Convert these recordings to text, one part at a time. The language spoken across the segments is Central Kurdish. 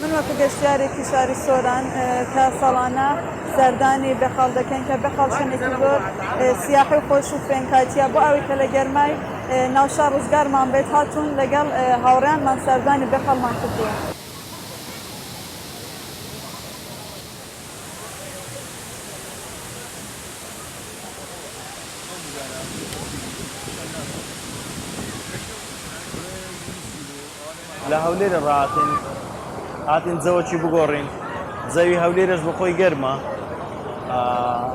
من وەکو گەشتیارێکی شاری سۆران کە ساڵانە سەردانی بێخاڵ دەکەین کە بێخاڵ شوێنێکی زۆر سیاحی و خۆش و فێنکاتیە بۆ ئەوەی کە لە گەرمای ناوشار ڕزگارمان بێت هاتوون لەگەڵ هاوڕێیانمان سەردانی بێخاڵمان کردووە. لە هەولێرە ڕاتین هاتین جەوەکی بگۆڕین جەوی هەولێرەش بە خۆی گەرمە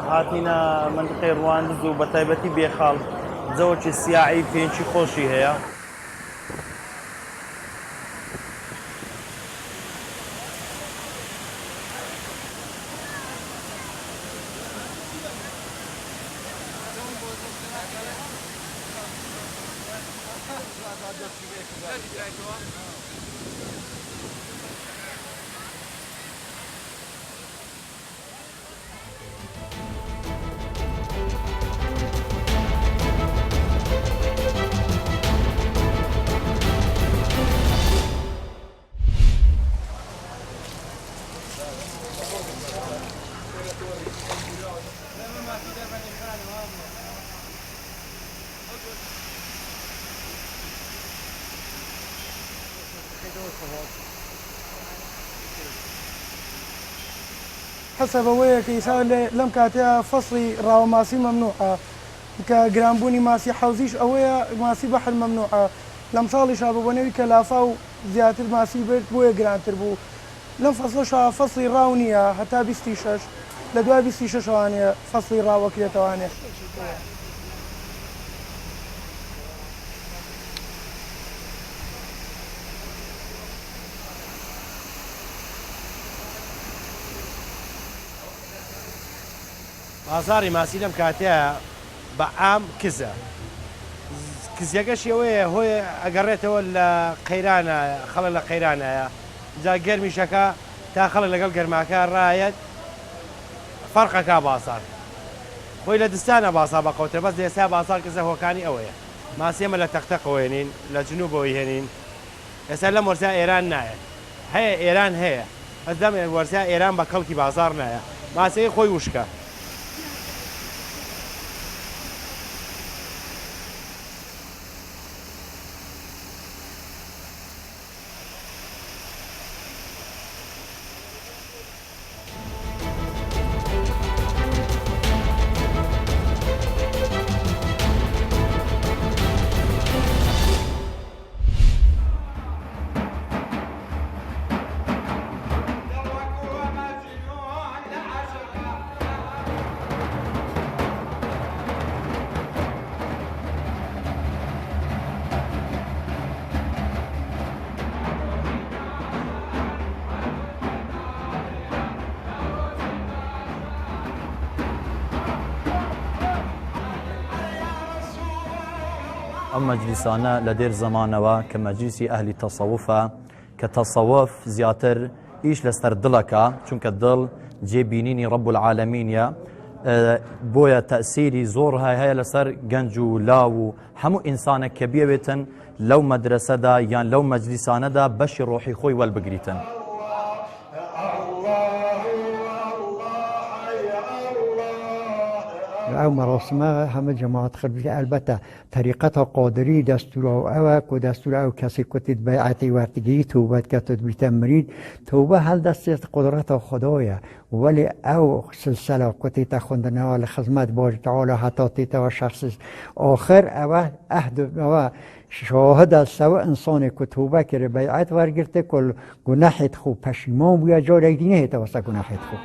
هاتینە منطقەی ڕواندز و بە تایبەتی بێخاڵ جەوەکی سیاحی پێنجی خۆشی هەیە حسب ئەوەیە کە ئیسا لەم کاتەیە فەسڵی ڕاوەماسی مەمنوعە کە گرانبوونی ماسی حەوزیش ئەوەیە ماسی بەحر مەمنوعە لەم ساڵیشا بەبوونەوەی کە لافا و زیاتر ماسی بێت بۆیە گرانتر بوو لەم فەسڵەشا فەسڵی ڕاو نییە هەتا 26 لە دوای 26 وانەیە فەسڵی ڕاوەکرێتەوانێ. بازاری ماسی لەم کاتەیە بە عام کزە کزیەکەش ئەوەیە هۆی ئەگەڕێتەوە لە قەیرانە خەڵە لە قەیرانایە جا گەرمیشەکە تا خەڵک لەگەڵ گەرماکە ڕایەت فەرقەکە باسار خۆی لە دستانە باسا بە قەوتە بەس ئێستا باسار کزە هۆکانی ئەوەیە ماسیێمە لە تەختەقەوە هێنین لە جنوبەوەی هێنین ئێستا لەم وەرزا ئێران نایە هەیە ئێران هەیە ئەس دەم وەرزا ئێران بە کەڵکی بازار نایە ماسەی خۆی وشکە. ئەم مەجلیسانە لە دێر زەمانەوە کە مەجلیسی ئەهلی تەسەووفە کە تەسەووف زیاتر ئیش لەسەر دڵەکە چونکە دڵ جێبینینی ڕەب العالەمینە بۆیە تەئسیری زۆر هەیە لەسەر گەنج و لاو و هەموو ئینسانێک کە بیەوێتن لەو مەدرسەدا یان لەو مەجلیسانەدا بەشی ڕۆحی خۆی وەلبگریتن. ئەو مەڕۆسمە هەمە جەماعەت خردی ئەلبەتە تەریقەتە قادری دەستورە و ئەوە کۆ دەستورە ئەو کەسی کوتیت بەیعەتی وەرتگیری توبەت کە تۆ بیتە مرید توبە هەڵدەستێت قدرەتە خدایە وەلی ئەو سلسلە کوتیتە خوندنەوە لە خزمەت بۆ تعالی هەتا تێتەوە شخص آخر ئەوە ئەهدەوە شاهد سوى إنسان كتوبة كربيعات ورقرت كل جناحت خو پشیمان بویا جارك دینه توسط جناحت خو